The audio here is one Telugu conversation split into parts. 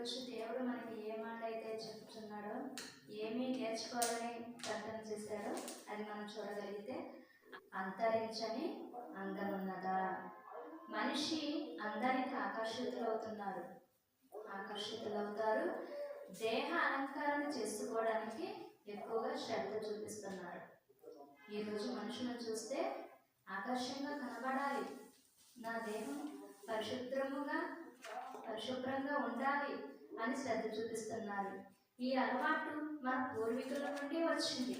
ఈరోజు దేవుడు మనకి ఏ మాట అయితే చెప్తున్నాడో, ఏమి నేర్చుకోవాలని ప్రకటన చేశాడో అది మనం చూడగలిగితే, అంతరించని అందమున్నదా. మనిషి అందానికి ఆకర్షితులవుతారు. దేహ అలంకరణ చేసుకోవడానికి ఎక్కువగా శ్రద్ధ చూపిస్తున్నారు. ఈరోజు మనుషులను చూస్తే ఆకర్షంగా కనబడాలి, నా దేహం పరిశుభ్రంగా ఉండాలి అని శ్రద్ధ చూపిస్తున్నారు. ఈ అలవాటు మన పూర్వీకుల నుండి వచ్చింది,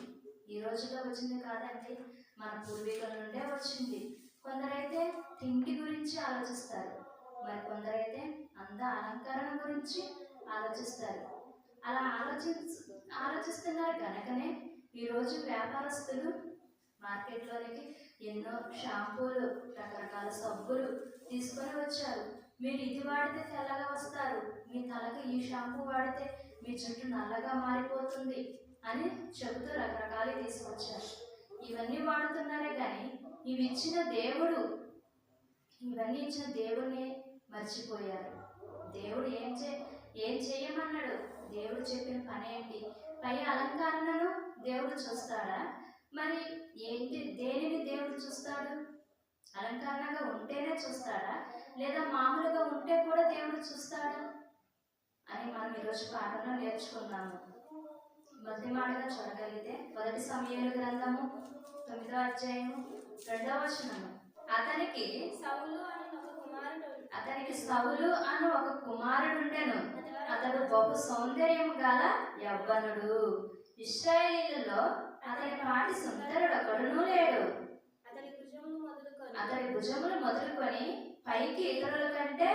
ఈ రోజులో వచ్చింది కాదండి, మన పూర్వీకుల నుండే వచ్చింది. కొందరైతే తిండి గురించి ఆలోచిస్తారు, మరి కొందరైతే అలంకరణ గురించి ఆలోచిస్తారు. అలా ఆలోచిస్తున్నారు కనుకనే ఈరోజు వ్యాపారస్తులు మార్కెట్లోనికి ఎన్నో షాంపూలు, రకరకాల సబ్బులు తీసుకొని వచ్చారు. మీరు ఇది వాడితే తెల్లగా వస్తారు, మీ తలకు ఈ షాంపూ వాడితే మీ జుట్టు నల్లగా మారిపోతుంది అని చెబుతూ రకరకాలు తీసుకొచ్చారు. ఇవన్నీ వాడుతున్నారే కానీ ఇవన్నీ ఇచ్చిన దేవుడిని మర్చిపోయారు. దేవుడు ఏం చేయమన్నాడు, దేవుడు చెప్పిన పని ఏంటి? పై అలంకరణను దేవుడు చూస్తాడా? మరి దేనిని దేవుడు చూస్తాడు? అలంకరణగా ఉంటేనే చూస్తాడా, లేదా మామూలుగా ఉంటే కూడా దేవుడు చూస్తాడా అని మనం ఈరోజు పాఠంలో నేర్చుకున్నాము. మొదటి మాటగా చూడగలిగితే 1 సమూయేలు గ్రంథము 9వ అధ్యాయము 2వ వచనము. అతనికి సౌలు అను ఒక కుమారుడుండెను. అతడు బహు సౌందర్యం గల యవ్వనుడు. ఇశ్రాయేలీయులలో అతని పాటి సుందరుడు ఒకడునూ లేడు. అతడి భుజములు మొదలుకొని పైకి ఇతరుల కంటే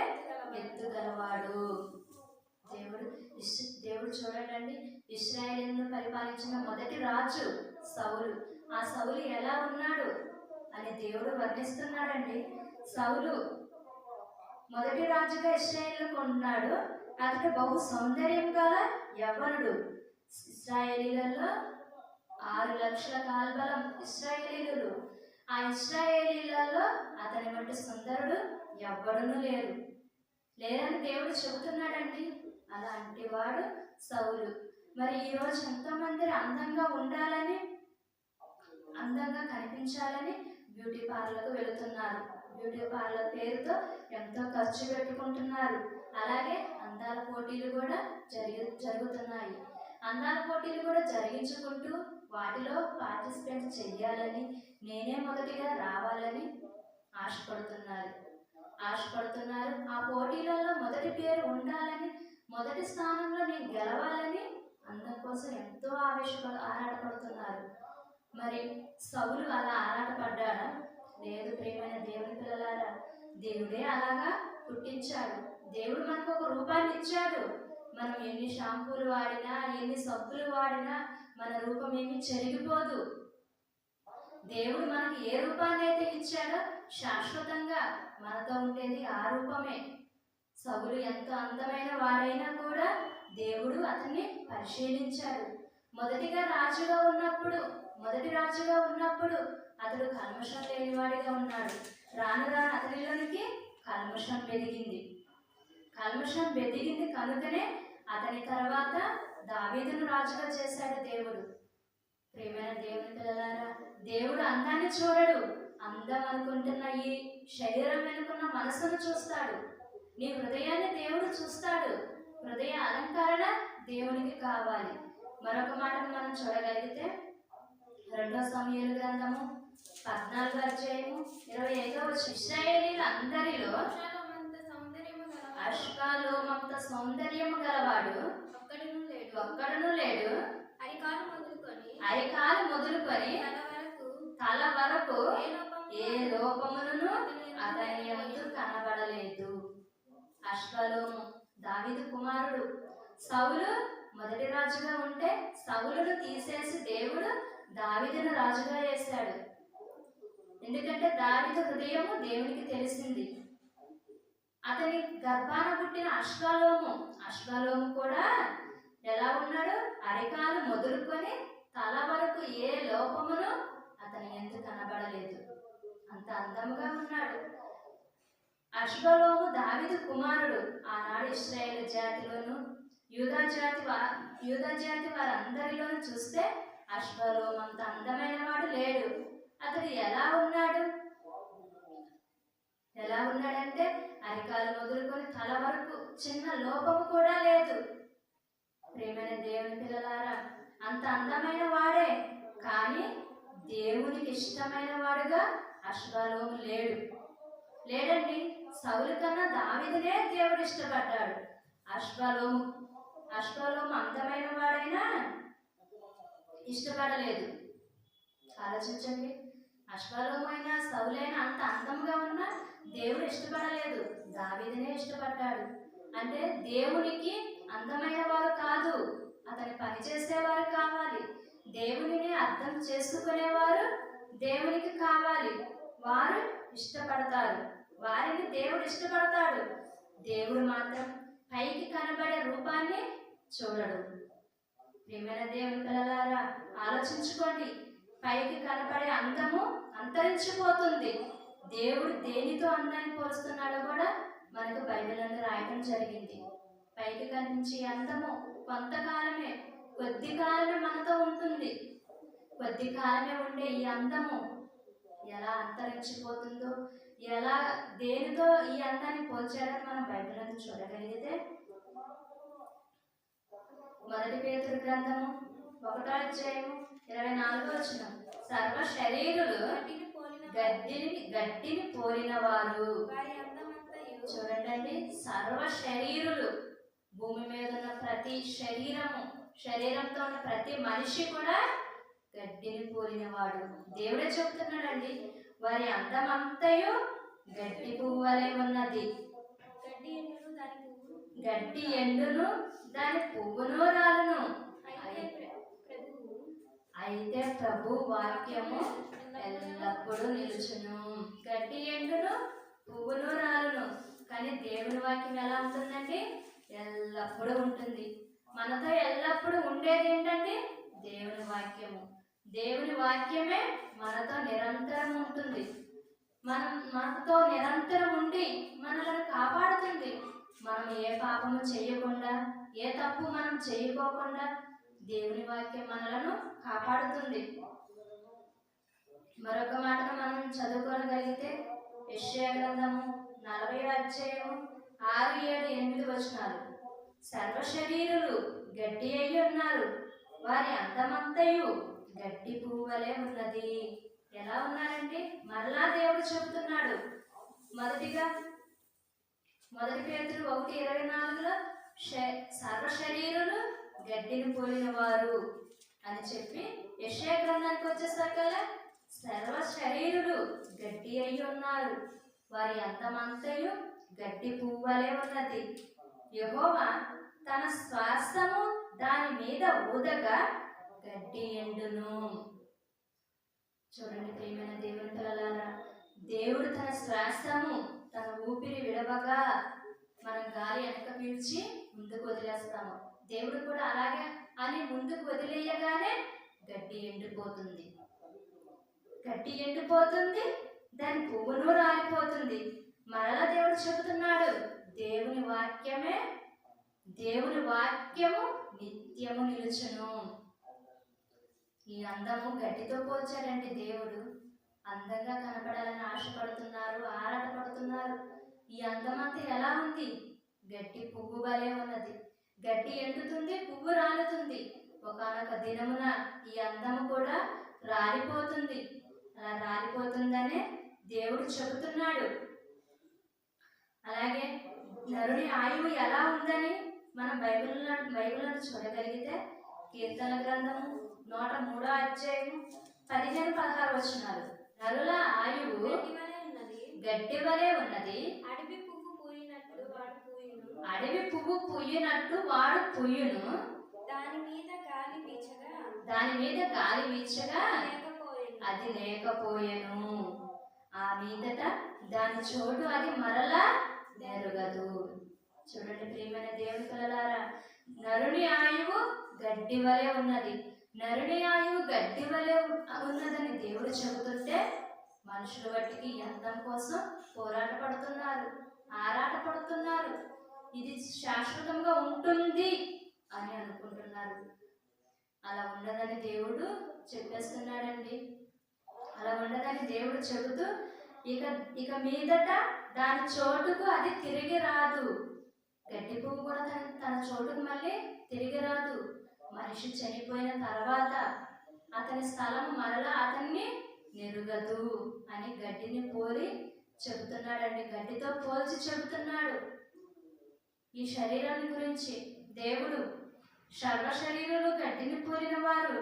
ఎత్తుగలవాడు. దేవుడు చూడండి, ఇశ్రాయేలును పరిపాలించిన మొదటి రాజు సౌలు. ఆ సౌలు ఎలా ఉన్నాడు అని దేవుడు వర్ణిస్తున్నాడండి. సౌలు మొదటి రాజుగా ఇశ్రాయేలుకు ఉన్నాడు. అతడు బహు సౌందర్యం గల యవ్వనుడు. ఇశ్రాయేలీలలో 6 లక్షల కాల్బలం ఇశ్రాయేలీలు. ఆ ఇశ్రాయేలీలలో అతని వంటి సుందరుడు ఎవ్వడునూ లేరని దేవుడు చెబుతున్నాడండి. అలాంటి వాడు సౌలు. మరి ఈరోజు ఎంతోమంది అందంగా ఉండాలని, అందంగా కనిపించాలని బ్యూటీ పార్లర్కు వెళుతున్నారు. బ్యూటీ పార్లర్ పేరుతో ఎంతో ఖర్చు పెట్టుకుంటున్నారు. అలాగే అందాల పోటీలు కూడా జరుగుతున్నాయి. అందాల పోటీలు కూడా జరిగించుకుంటూ వాటిలో పార్టిసిపేట్ చెయ్యాలని, నేనే మొదటిగా రావాలని ఆశపడుతున్నారు. ఆ పోటీలలో మొదటి పేరు ఉండాలని, మొదటి స్థానంలో నేను గెలవాలని అందం కోసం ఎంతో ఆరాటపడుతున్నారు. మరి సౌలు అలా ఆరాటపడ్డాడా? లేదు ప్రియమైన దేవుని పిల్లలారా, దేవుడే అలాగా పుట్టించాడు. దేవుడు మనకు ఒక రూపాన్ని ఇచ్చాడు. మనం ఎన్ని షాంపూలు వాడినా, ఎన్ని సబ్బులు వాడినా మన రూపం ఏమి చెరిగిపోదు. దేవుడు మనకి ఏ రూపాన్ని అయితే ఇచ్చాడో శాశ్వతంగా మనతో ఉండేది ఆ రూపమే. సౌలు ఎంత అందమైన వాడైనా కూడా దేవుడు అతన్ని పరిశీలించాడు. మొదటి రాజుగా ఉన్నప్పుడు అతడు కల్మషం లేనివాడిగా ఉన్నాడు. రాను అతనిలోనికి కల్మషం బెదిగింది కనుకనే అతని తర్వాత దావీదును రాజుగా చేశాడు దేవుడు. ప్రియమైన దేవుని పిల్లలారా, దేవుడు అందాన్ని చూడడు. అందం అనుకుంటున్న ఈ శరీరం వెనుకున్న మనసును చూస్తాడు. నీ హృదయాన్ని దేవుడు చూస్తాడు. హృదయ అలంకరణ దేవునికి కావాలి. మరొక మాటను మనం చూడగలిగితే 2వ సమూయేలు గ్రంథము 14వ అధ్యాయము 25వ వచనం. ఇశ్రాయేలీయుల అందరిలో అష్కాలోమంత సౌందర్యము గలవాడు ఒక్కడునూ లేడు. అరికాలు మొదలుకొని తల వరకు ఏ లోపములను అతని యందు కనబడలేదు. అష్కలోము దావీదు కుమారుడు. సౌలు మొదటి రాజుగా ఉంటే సౌలును తీసేసి దేవుడు దావీదును రాజుగా చేశాడు. ఎందుకంటే దావీదు హృదయము దేవునికి తెలిసింది. అతని గర్భాన పుట్టిన అష్కలోము కూడా ఎలా ఉన్నాడు? అరికాలు మొదలుకొని తల వరకు ఏ లోపమును అతని యందు కనబడలేదు. అంత అందముగా ఉన్నాడు. అష్బలోము దావీదు కుమారుడు. ఆనాడు ఇశ్రాయేలు జాతిలోను యూదా జాతి వారందరిలోనూ చూస్తే అష్బలోము అంత అందమైన వాడు లేడు. అతడు ఎలా ఉన్నాడంటే అరికాలు మొదలుకొని తల వరకు చిన్న లోపము కూడా లేదు. ప్రేమైన దేవుని పిల్లలారా, అంత అందమైన వాడే, కానీ దేవునికి ఇష్టమైన వాడుగా అష్బలోము లేడండి. సౌలు కన్నా దావీదునే దేవుడు ఇష్టపడ్డాడు. అష్బలోము అందమైన వాడైనా ఇష్టపడలేదు. ఆలోచించండి, అష్బలోము అయినా సౌలైనా అంత అందంగా ఉన్నా దేవుడు ఇష్టపడలేదు, దావీదునే ఇష్టపడ్డాడు. అంటే దేవునికి అందమైన వారు కాదు, అతని పని చేసేవారు కావాలి. దేవునిని అర్థం చేసుకునేవారు దేవునికి కావాలి. వారు ఇష్టపడతారు, వారిని దేవుడు ఇష్టపడతాడు. దేవుడు మాత్రం పైకి కనబడే రూపాన్ని చూడడు. ప్రియమైన దేవుని పిల్లలారా, ఆలోచించుకోండి. పైకి కనబడే అందము అంతరించిపోతుంది. దేవుడు దేనితో అందాన్ని పోలుస్తున్నాడో కూడా మనకు బైబిల్లో రాయడం జరిగింది. పైకి కనిపించే అందము కొంతకాలమే, కొద్ది కాలమే మనతో ఉంటుంది. కొద్ది కాలమే ఉండే ఈ అందము ఎలా అంతరించిపోతుందో, ఎలా దేనితో ఈ అందాన్ని పోల్చారని మనం బైబిల్లో చూడగలిగితే, 1 పేతురు గ్రంథము 1వ అధ్యాయము 24వ వచనం, సర్వ శరీరులు గడ్డిని పోలిన వారు. చూడండి, సర్వ శరీరులు, భూమి మీద ఉన్న ప్రతి శరీరంతో ఉన్న ప్రతి మనిషి కూడా గడ్డిని పోలినవాడు. దేవుడే చెప్తున్నాడండి, వారి అందమంతయు గడ్డి పువ్వు వలె ఉన్నది. గడ్డి ఎండును దాని పువ్వును రాలును, అయితే ప్రభు వాక్యము ఎల్లప్పుడూ నిలుచును. గడ్డి ఎండును పువ్వును రాలును, కానీ దేవుని వాక్యం ఎలా ఉంటుందండి? ఎల్లప్పుడూ ఉంటుంది. మనతో ఎల్లప్పుడూ ఉండేది ఏంటంటే దేవుని వాక్యము. దేవుని వాక్యమే మనతో నిరంతరం ఉంటుంది. మనతో నిరంతరం ఉండి మనల్ని కాపాడుతుంది. మనం ఏ పాపము చేయకుండా, ఏ తప్పు మనం చేయకోకుండా దేవుని వాక్యం మనలను కాపాడుతుంది. మరొక మాటను మనం చదువుకోగలిగితే, యెషయా గ్రంథము 40వ అధ్యాయము 6, 7, 8 వచనాలు, సర్వ శరీరులు గడ్డి అయి ఉన్నారు, వారి అందమంతయు గడ్డి పువ్వు వలె ఉన్నది. ఎలా ఉన్నారండి? మరలా దేవుడు చెబుతున్నాడు. మొదటిగా 1 పేతురు 1:24లో సర్వ శరీరులు గడ్డిని పోలిన వారు అని చెప్పి, యెషయా గ్రంథానికి వచ్చేసరికల్లా సర్వ శరీరులు గడ్డి అయి ఉన్నారు, వారి అందమంతయు గడ్డి పువ్వు వలె ఉన్నది. యెహోవా తన శ్వాసము దాని మీద ఊదగా గడ్డి ఎండును. చూడండి ప్రియమైన దేవుని పిల్లలారా, దేవుడు తన శ్వాసము, తన ఊపిరి విడవగా మనం గాలి వెనక పీల్చి ముందుకు వదిలేస్తాము. దేవుడు కూడా అలాగే అని ముందుకు వదిలేయగానే గడ్డి ఎండిపోతుంది. దాని పువ్వును రాలిపోతుంది. మరలా దేవుడు చెబుతున్నాడు, దేవుని వాక్యము నిత్యము నిలుచును. ఈ అందము గడ్డితో పోల్చాడంటే దేవుడు అందంగా కనపడాలని ఆశపడుతున్నారు, ఆరాటపడుతున్నారు. ఈ అందమంతా ఎలా ఉంది? గడ్డి పువ్వు వలె ఉన్నది. గడ్డి ఎండుతుంది, పువ్వు రాలుతుంది. ఒకానొక దినమున ఈ అందము కూడా రాలిపోతుంది. అలా రాలిపోతుందనే దేవుడు చెబుతున్నాడు. అలాగే నరుని ఆయువు ఎలా ఉందని మనం బైబిల్లో చూడగలిగితే, కీర్తన గ్రంథము 103వ అధ్యాయము 15, 16 వచనాలు, నరుల ఆయువు గడ్డి వలె ఉన్నది, అడవి పువ్వు పూయినట్లు వాడు పూయును, దాని మీద గాలి వీచగా అది లేకపోయెను, ఆ మీదట దాని చోటు అది మరలా నెరుగదు. చూడండి ప్రియమైన దేవుని పిల్లలారా, నరుని ఆయువు గడ్డి వలె ఉన్నది. నరుని ఆయువు గడ్డి వలె ఉన్నదని దేవుడు చెబుతుంటే మనుషుల బట్టికి అందం కోసం పోరాట పడుతున్నారు. ఆరాటపడుతున్నారు. ఇది శాశ్వతంగా ఉంటుంది అని అనుకుంటున్నారు. అలా ఉండదని దేవుడు చెప్పేస్తున్నాడండి. అలా ఉండదని దేవుడు చెబుతూ ఇక మీదట దాని చోటుకు అది తిరిగి రాదు. గడ్డి పువ్వు కూడా తన చోటుకు మళ్ళీ తిరిగి రాదు. మనిషి చనిపోయిన తర్వాత అతని స్థలం మరలా అతన్ని నెరుగదు అని గడ్డిని పోలి చెబుతున్నాడండి. గడ్డితో పోల్చి చెబుతున్నాడు. ఈ శరీరాన్ని గురించి దేవుడు సర్వ శరీరులు గడ్డిని పోలిన వారు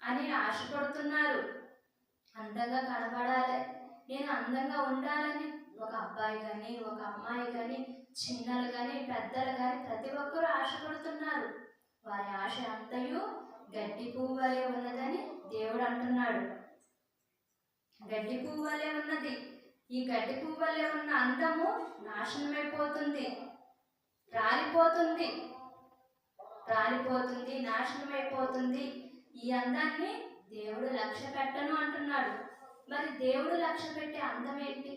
అని ఆశపడుతున్నారు. అందంగా కనబడాలి, నేను అందంగా ఉండాలని ఒక అబ్బాయి కానీ ఒక అమ్మాయి కానీ చిన్నలు కానీ పెద్దలు కానీ ప్రతి ఒక్కరూ ఆశపడుతున్నారు. వారి ఆశ అంతయు గడ్డి పువ్వు వలె ఉన్నదని దేవుడు అంటున్నాడు. గడ్డి పువ్వు వలె ఉన్నది. ఈ గడ్డి పువ్వు వలె ఉన్న అందము నాశనమైపోతుంది, రాలిపోతుంది, నాశనమైపోతుంది. ఈ అందాన్ని దేవుడు లక్ష్య పెట్టను అంటున్నాడు. మరి దేవుడు లక్ష్య పెట్టే అందం ఏంటి?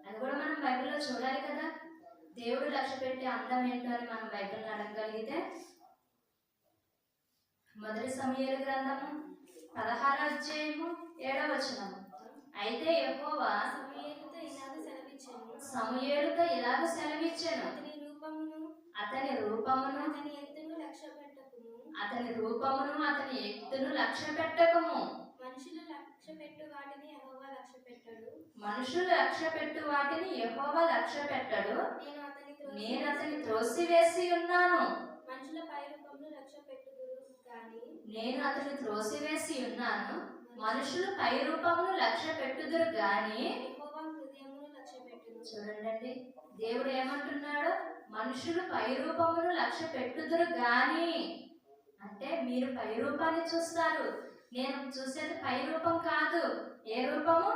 అది కూడా మనం బైబిల్లో చూడాలి కదా. దేవుడు లక్ష్య పెట్టే అందం ఏంటో అని మనం బైబిల్ని అడగగలిగితే మొదటి సమూయేలు గ్రంథము 16వ అధ్యాయము 7వ వచనము. అయితే యెహోవా సమూయేలుతో ఇలాగ సెలవిచ్చెను, అతని రూపమును అతని ఎత్తును లక్ష్య పెట్టకము. మనుషులు లక్ష్య పెట్టు వాటిని యెహోవా లక్ష్య పెట్టడు. నేను అతని త్రోసివేసి ఉన్నాను. నేను అతని త్రోసివేసి ఉన్నాను. మనుషులు పై రూపమును లక్ష్య పెట్టుదురు గాని. చూడండి, దేవుడు ఏమంటున్నాడు? మనుషులు పై రూపమును లక్ష్య పెట్టుదురు గాని అంటే మీరు పై రూపాన్ని చూస్తారు. నేను చూసేది పై రూపం కాదు. ఏ రూపము?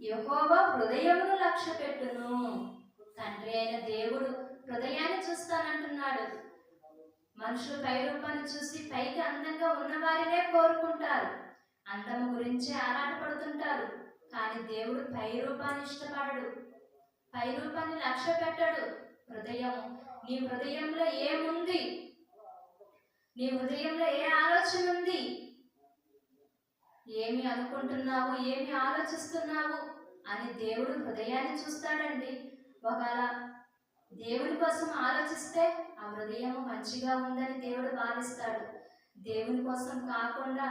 యెహోవా హృదయమును లక్ష్య పెట్టును. తండ్రి అయిన దేవుడు హృదయాన్ని చూస్తానంటున్నాడు. మనుషులు పై రూపాన్ని చూసి పైకి అందంగా ఉన్నవారినే కోరుకుంటారు, అందము గురించి ఆరాటపడుతుంటారు. కానీ దేవుడు పై రూపాన్ని ఇష్టపడడు, పై రూపాన్ని లక్ష్య పెట్టడు. హృదయము, నీ హృదయంలో ఏముంది? నీ హృదయంలో ఏ ఆలోచన ఉంది? ఏమి అనుకుంటున్నావు, ఏమి ఆలోచిస్తున్నావు అని దేవుడు హృదయాన్ని చూస్తాడండి. ఒకవేళ దేవుడి కోసం ఆలోచిస్తే ఆ హృదయం మంచిగా ఉందని దేవుడు భావిస్తాడు. దేవుని కోసం కాకుండా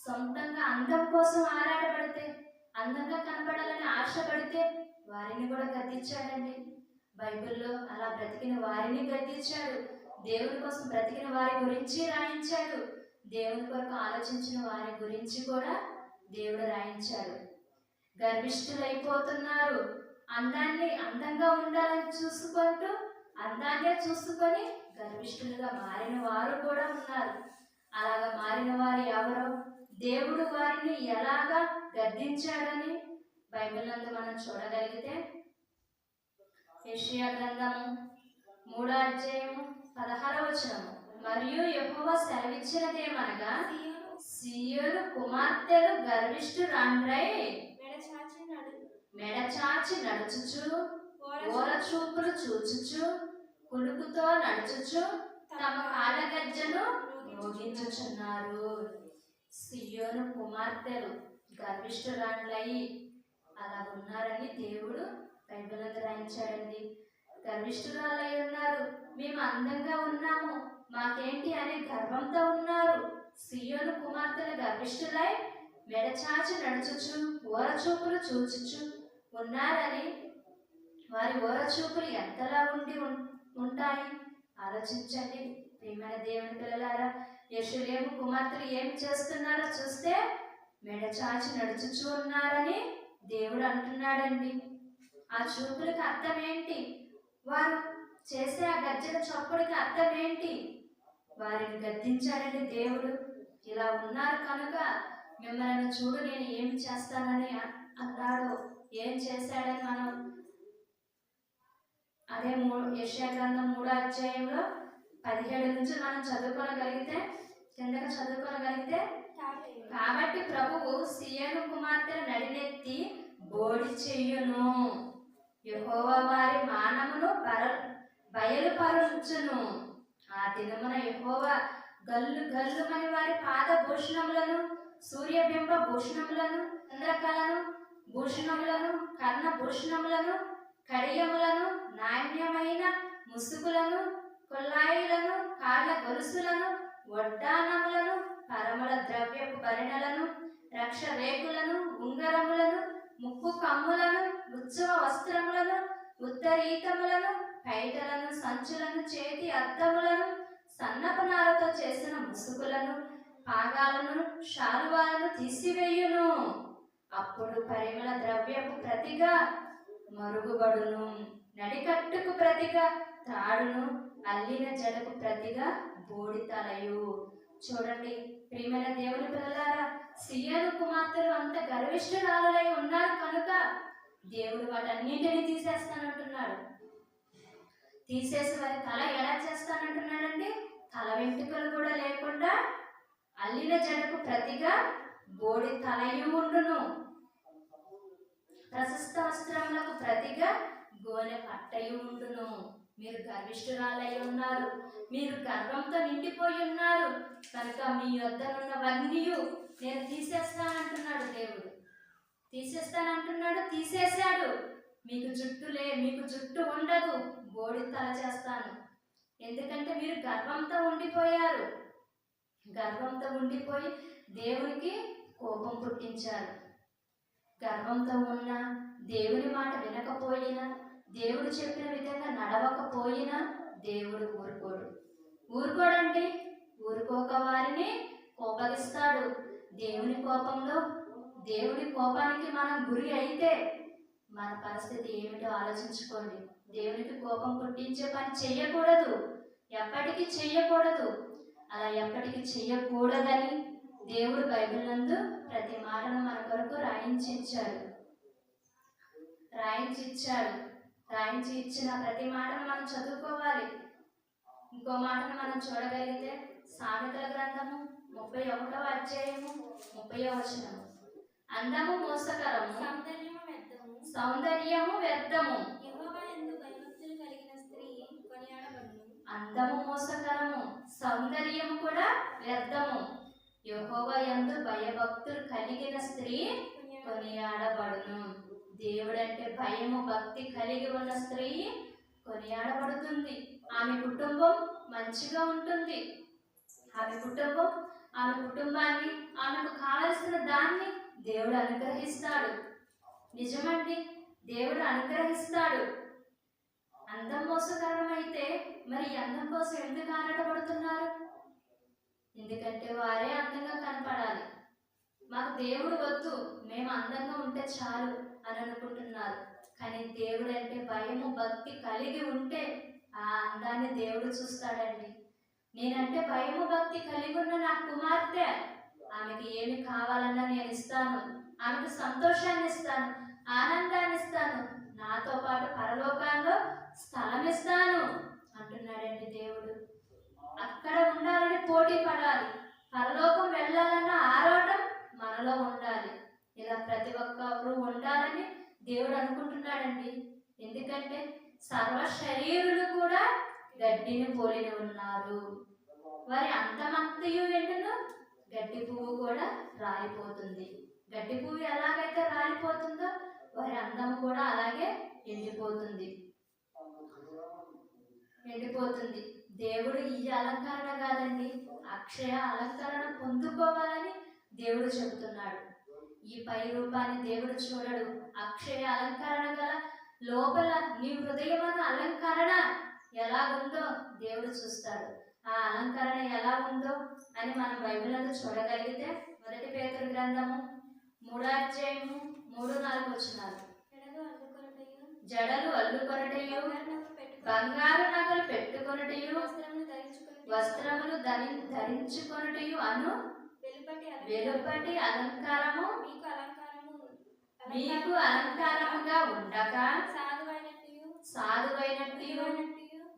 సొంతంగా అందం కోసం ఆరాటపడితే, అందంగా కనపడాలని ఆశపడితే వారిని కూడా గద్దించాడండి. బైబిల్లో అలా బ్రతికిన వారిని గద్దించాడు. దేవుని కోసం బ్రతికిన వారి గురించి రాయించాడు. దేవుని కొరకు ఆలోచించిన వారి గురించి కూడా దేవుడు రాయించాడు. గర్విష్ఠులైపోతున్నారు. అందంగా ఉండాలని చూసుకుంటూ అందాన్నే చూసుకొని గర్విష్ఠులుగా మారిన వారు కూడా ఉన్నారు. అలాగా మారిన వారు ఎవరో, దేవుడు వారిని ఎలాగా గద్దించాడని బైబిల్ నందు మనం చూడగలిగితే యెషయా గ్రంథము 3వ అధ్యాయము 16వ వచనము. మరియు యెహోవా సెలవిచ్చినదేమనగా, సీయోను కుమార్తెలు గర్విష్ఠురాండ్రై మెడచాచి నడుచుచు, ఓర చూపులు చూచుచు, కులుకుతో నడుచుచు తమ కాలగజ్జను మోగించుచున్నారు. సీయోను కుమార్తెలు గర్విష్ఠురాండ్లై అలా ఉన్నారని దేవుడు బైబిల్లో రాయించాడండి. గర్విష్ఠురాలై ఉన్నారు. మేము అందంగా ఉన్నాము, మాకేంటి అనే గర్వంతో ఉన్నారు. సీయోను కుమార్తెలు గర్విష్ఠులై మెడచాచి నడుచుచు, ఓరచూపులు చూచుచు ఉన్నారని. వారి ఓరచూపులు ఎంతలా ఉంటాయి ఆలోచించండి ప్రియమైన దేవుని పిల్లలారా. యెరూషలేము కుమార్తెలు ఏం చేస్తున్నారో చూస్తే మెడచాచి నడుచుచు ఉన్నారని దేవుడు అంటున్నాడండి. ఆ చూపులకు అర్థం ఏంటి? వారు చేసే ఆ గర్జన చప్పుడికి అర్థం ఏంటి? వారిని గద్దించాడండి దేవుడు. ఇలా ఉన్నారు కనుక మిమ్మల్ని చూడు నేను ఏం చేస్తానని అన్నాడు. ఏం చేశాడని మనం అదే యెషయా గ్రంథం 3వ అధ్యాయంలో 17 నుంచి మనం చదువుకోగలిగితే, కిందగా చదువుకోగలిగితే, కాబట్టి ప్రభువు సీయోను కుమార్తె నడినెత్తి బోడి చెయ్యును. యెహోవా వారి మానమును బయలుపరచును. ఆ దినమున యెహోవా గల్లు గల్లుమని వారి పాద భూషణములను, సూర్యబింబ భూషణములను, చంద్రకళను భూషణములను, కర్ణ భూషణములను, కడియములను, నాణ్యమైన ముసుగులను, కొల్లాయిలను, కాళ్ళ గొలుసులను, వడ్డానములను, పరమల ద్రవ్యపు భరిణలను, రక్ష రేకులను, ఉంగరములను, ముక్కు కమ్ములను, ఉత్సవ వస్త్రములను, ఉత్తరీతములను, పైటలను, సంచులను, చేతి అద్దములను, సన్నపనాలతో చేసిన ముసుగులను, పాగాలను, శాలువాలను తీసివేయును. అప్పుడు పరిమళ ద్రవ్యపు ప్రతిగా మరుగుబడును, నడికట్టుకు ప్రతిగా తాడును, అల్లిన జడకు ప్రతిగా బోడితలయు. చూడండి ప్రియమైన దేవుని పిల్లలారా, సియోను కుమార్తెలు అంత గర్విష్ఠురాలై ఉన్నారు కనుక దేవుడు వాటన్నింటినీ తీసేస్తానంటున్నాడు. తీసేసి వారి తల ఎలా చేస్తానంటున్నాడండి? తల వెంట్రుకలు కూడా లేకుండా అల్లిన జడకు ప్రతిగా బోడి తలయు ఉండును, ప్రశస్త వస్త్రములకు ప్రతిగా గోనె పట్టయు ఉండును. మీరు గర్విష్ఠురాలై ఉన్నారు, మీరు గర్వంతో నిండిపోయి ఉన్నారు కనుక మీ యొద్దనున్నవన్నీ నేను తీసేస్తానంటున్నాడు దేవుడు. తీసేస్తానంటున్నాడు, తీసేశాడు. మీకు జుట్టు ఉండదు, బోడి తల చేస్తాను. ఎందుకంటే మీరు గర్వంతో ఉండిపోయారు. గర్వంతో ఉండిపోయి దేవునికి కోపం పుట్టించారు. గర్వంతో ఉన్న, దేవుని మాట వినకపోయినా, దేవుడు చెప్పిన విధంగా నడవకపోయినా దేవుడు ఊరుకోడండి. ఊరుకోక వారిని కోపగిస్తాడు. దేవుని కోపానికి మనం గురి అయితే మన పరిస్థితి ఏమిటో ఆలోచించుకోండి. దేవునికి కోపం పుట్టించే పని చెయ్యకూడదు, ఎప్పటికీ చెయ్యకూడదు. అలా ఎప్పటికీ చెయ్యకూడదని దేవుడు బైబిల్ నందు ప్రతి మాటను మన కొరకు రాయించి ఇచ్చిన ప్రతి మాటను మనం చదువుకోవాలి. ఇంకో మాటను మనం చూడగలిగితే సామెతల గ్రంథము 31వ అధ్యాయము 30వ వచనము. అందము మోసకరము, సౌందర్యము వ్యర్థము. అందము మోసకరము, సౌందర్యము కూడా వ్యర్థము. యెహోవా యందు భయభక్తులు కలిగిన స్త్రీ కొనియాడబడును. దేవుడంటే భయము భక్తి కలిగి ఉన్న స్త్రీ కొనియాడబడుతుంది. ఆమె కుటుంబం మంచిగా ఉంటుంది. ఆమె కుటుంబాన్ని, ఆమెకు కావలసిన దాన్ని దేవుడు అనుగ్రహిస్తాడు. నిజమండి, దేవుడు అనుగ్రహిస్తాడు. అందం మోసకరమైతే మరి అందం కోసం ఎందుకు ఆరాటపడుతున్నారు? ఎందుకంటే వారే అందంగా కనపడాలి. మాకు దేవుడు వద్దు, మేము అందంగా ఉంటే చాలు అని అనుకుంటున్నారు. కానీ దేవుడు అంటే భయము భక్తి కలిగి ఉంటే ఆ అందాన్ని దేవుడు చూస్తాడండి. నేనంటే భయము భక్తి కలిగి ఉన్న నా కుమార్తె, ఆమెకి ఏమి కావాలన్నా నేను ఇస్తాను, ఆమెకు సంతోషాన్ని ఇస్తాను, ఆనందాన్ని ఇస్తాను, నాతో పాటు పరలోకంలో స్థలం ఇస్తాను అంటున్నాడండి దేవుడు. అక్కడ ఉండాలని పోటీ పడాలి, పరలోకం వెళ్ళాలన్న ఆరాటం మనలో ఉండాలి. ఇలా ప్రతి ఒక్కరు ఉండాలని దేవుడు అనుకుంటున్నాడండి. ఎందుకంటే సర్వ శరీరులు కూడా గడ్డిని పోలిన ఉన్నారు. వారి అంతమంతయు ఎండును, గడ్డి పువ్వు కూడా రాలిపోతుంది. గడ్డి పువ్వు ఎలాగైతే రాలిపోతుందో వారి అందము కూడా అలాగే ఎండిపోతుంది. దేవుడు ఈ అలంకరణ కాదండి, అక్షయ అలంకరణ పొందుకోవాలని దేవుడు చెబుతున్నాడు. ఈ పై రూపాన్ని దేవుడు చూడడు. అక్షయ అలంకరణ గల లోపల నీ హృదయమైన అలంకరణ ఎలా ఉందో దేవుడు చూస్తాడు. ఆ అలంకరణ ఎలా ఉందో అని మనం బైబిల్లో చూడగలిగితే 1 పేతురు గ్రంథము 3వ అధ్యాయము 3-4 వచనాలు. జడలు అల్లుకొనటయు, బంగారు నగలు పెట్టుకొనటయు, వస్త్రములు ధరించుకొనటయు అను వెలుపటి అలంకారము మీకు అలంకారముగా ఉండక సాధువైనట్టు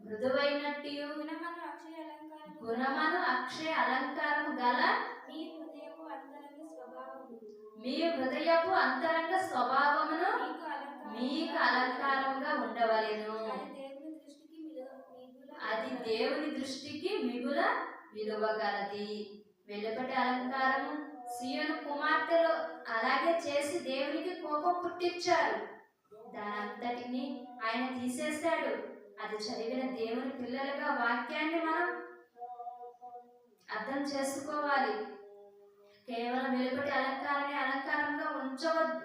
మృదువైనట్టు గుణమను అక్షయ అలంకారము గల మీ హృదయపు అంతరంగ స్వభావమును మీకు అలంకారంగా ఉండవలెను. అది దేవుని దృష్టికి మిగుల విలువ గలది. వెలుపటి అలంకారము సీయోను కుమార్తెలు అలాగే చేసి దేవునికి కోపం పుట్టించారు. దానంతటిని ఆయన తీసేశాడు. అది చదివిన దేవుని పిల్లలుగా వాక్యాన్ని మనం అర్థం చేసుకోవాలి. కేవలం వెలుపటి అలంకారాన్ని అలంకారంగా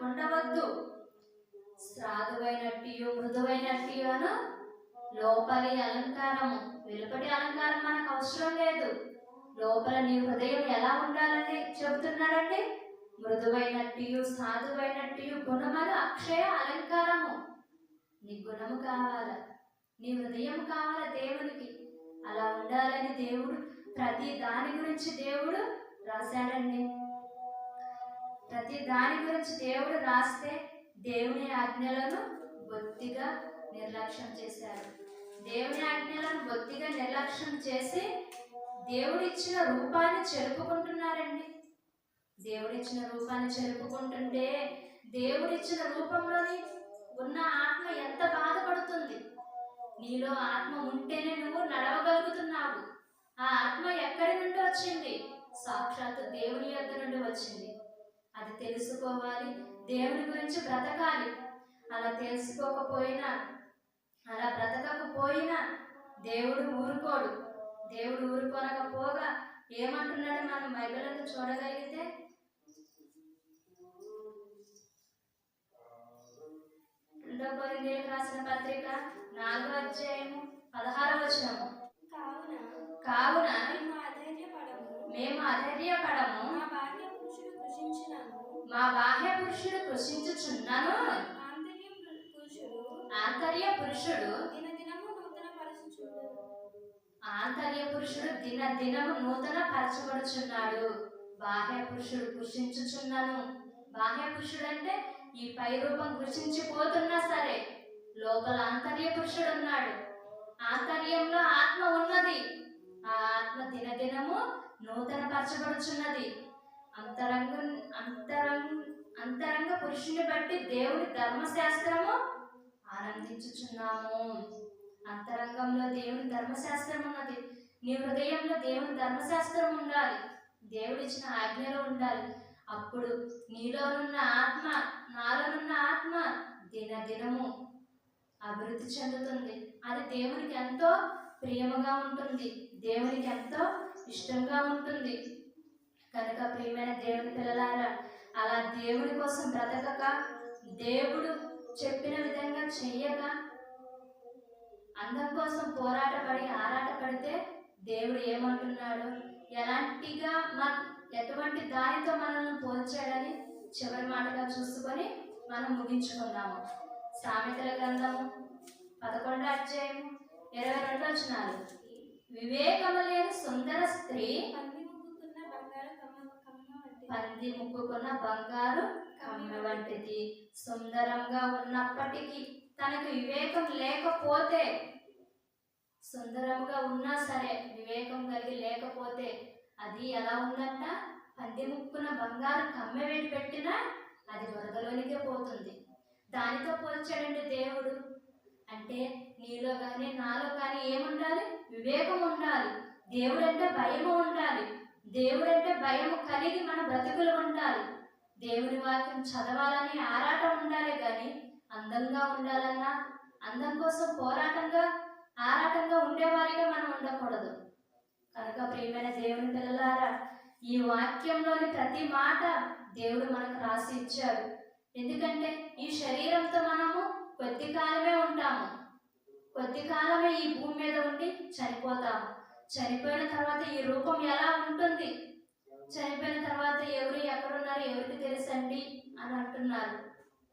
ఉండవద్దు. సాధువైనట్టు మృదువైనట్టును లోపలి అలంకారము. వెలుపటి అలంకారం మనకు అవసరం లేదు. లోపల నీ హృదయం ఎలా ఉండాలని చెబుతున్నాడంటే మృదువైనట్టు సాధువైనట్టు గుణముల అక్షయ అలంకారము. నీ గుణము కావాల, నీ హృదయం కావాల దేవునికి. అలా ఉండాలని దేవుడు ప్రతి దాని గురించి దేవుడు రాశాడండి. ప్రతి దాని గురించి దేవుడు రాస్తే దేవుని ఆజ్ఞలను బొత్తిగా నిర్లక్ష్యం చేశారు. దేవుని ఆజ్ఞలను బొత్తిగా నిర్లక్ష్యం చేసి దేవుడిచ్చిన రూపాన్ని చెరుపుకుంటున్నారండి. దేవుడిచ్చిన రూపాన్ని చెరుపుకుంటుంటే దేవుడిచ్చిన రూపంలోని ఉన్న ఆత్మ ఎంత బాధపడుతుంది. నీలో ఆత్మ ఉంటేనే నువ్వు నడవగలుగుతున్నావు. ఆ ఆత్మ ఎక్కడి నుండి వచ్చింది? సాక్షాత్తు దేవుని యొద్ద నుండి వచ్చింది. అది తెలుసుకోవాలి, దేవుని గురించి బ్రతకాలి. అలా తెలుసుకోకపోయినా, అలా బ్రతకకపోయినా దేవుడు ఊరుకోడు. దేవుడు ఊరుకోనకపోగా ఏమంటున్నాడు మనం బైబిల్ అంతా చూడగలిగితే, రెండో కొరింథీయులకు రాసిన పత్రిక 4వ అధ్యాయము 16వ వచనము. కావున మేము అధైర్యపడము, మా బాహ్య పురుషుడు కృషించుచున్నను, ఆంతర్య పురుషుడు దినదినము నూతన పరచబడుచున్నాడు. బాహ్య పురుషుడు కృషించుచున్నను. బాహ్య పురుషుడు అంటే ఈ పై రూపం కృషించిపోతున్నా సరే లోపల ఆంతర్య పురుషుడు ఉన్నాడు. ఆంతర్యంలో ఆత్మ ఉన్నది. ఆ ఆత్మ దినదినము నూతన పరచబడుచున్నది. అంతరంగ పురుషుని బట్టి దేవుని ధర్మశాస్త్రము ఆనందించుచున్నాము. అంతరంగంలో దేవుని ధర్మశాస్త్రం ఉన్నది. నీ హృదయంలో దేవుని ధర్మశాస్త్రం ఉండాలి. దేవుడిచ్చిన ఆజ్ఞలు ఉండాలి. అప్పుడు నీలోనున్న ఆత్మ, నాలోనున్న ఆత్మ దినదినము అభివృద్ధి చెందుతుంది. అది దేవునికి ఎంతో ప్రియముగా ఉంటుంది, దేవునికి ఎంతో ఇష్టంగా ఉంటుంది. కనుక ప్రియమైన దేవుని పిల్లలారా, అలా దేవుడి కోసం బ్రతకక, దేవుడు చెప్పిన విధంగా చెయ్యక, అందం కోసం పోరాటపడి ఆరాటపడితే దేవుడు ఏమంటున్నాడు, ఎటువంటి దానితో మనల్ని పోల్చాడని చివరి మాటగా చూసుకొని మనం ముగించుకుందాము. సామెతల గ్రంథము 11వ అధ్యాయము 22వ వచనాలు. వివేకము లేని సుందర స్త్రీ పంది ముక్కుకున్న బంగారు కమ్మె వంటిది. సుందరంగా ఉన్నప్పటికీ తనకు వివేకం లేకపోతే, సుందరంగా ఉన్నా సరే వివేకం కలిగి లేకపోతే అది ఎలా ఉందంట? పంది ముక్కున బంగారు కమ్మె వేడి పెట్టినా అది వరదలోనికే పోతుంది. దానితో పోల్చాడండి దేవుడు. అంటే నీలో కానీ నాలో కానీ ఏముండాలి? వివేకం ఉండాలి. దేవుడంటే భయము ఉండాలి. దేవుడంటే భయము కలిగి మన బ్రతుకులు ఉండాలి. దేవుని వాక్యం చదవాలని ఆరాటం ఉండాలి. కానీ అందంగా ఉండాలన్నా, అందం కోసం ఆరాటంగా ఉండేవారిగా మనం ఉండకూడదు. కనుక ప్రియమైన దేవుని పిల్లలారా, ఈ వాక్యంలోని ప్రతి మాట దేవుడు మనకు రాసి ఇచ్చాడు. ఎందుకంటే ఈ శరీరంతో మనము కొద్ది కాలమే ఉంటాము. కొద్ది కాలమే ఈ భూమి మీద ఉండి చనిపోతాము. చనిపోయిన తర్వాత ఈ రూపం ఎలా ఉంటుంది? చనిపోయిన తర్వాత ఎవరు ఎక్కడున్నారు ఎవరికి తెలుసండి అని అంటున్నారు.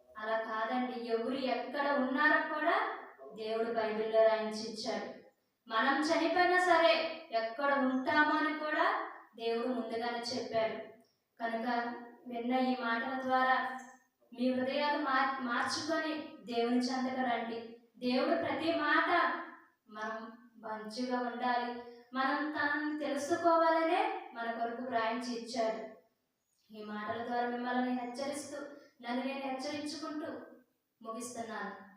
అలా కాదండి. ఎవరు ఎక్కడ ఉన్నారో కూడా దేవుడు బైబిల్లో రాయించి ఇచ్చాడు. మనం చనిపోయినా సరే ఎక్కడ ఉంటామో అని కూడా దేవుడు ముందుగానే చెప్పాడు. కనుక విన్న ఈ మాటల ద్వారా మీ హృదయాలు మార్చుకొని దేవుని చెంతకు రండి. దేవుడు ప్రతి మాట మనం మంచిగా ఉండాలి, మనం తనని తెలుసుకోవాలనే మన కొరకు రాయించి ఇచ్చాడు. ఈ మాటల ద్వారా మిమ్మల్ని హెచ్చరిస్తూ, నన్ను నేను హెచ్చరించుకుంటూ ముగిస్తున్నాను.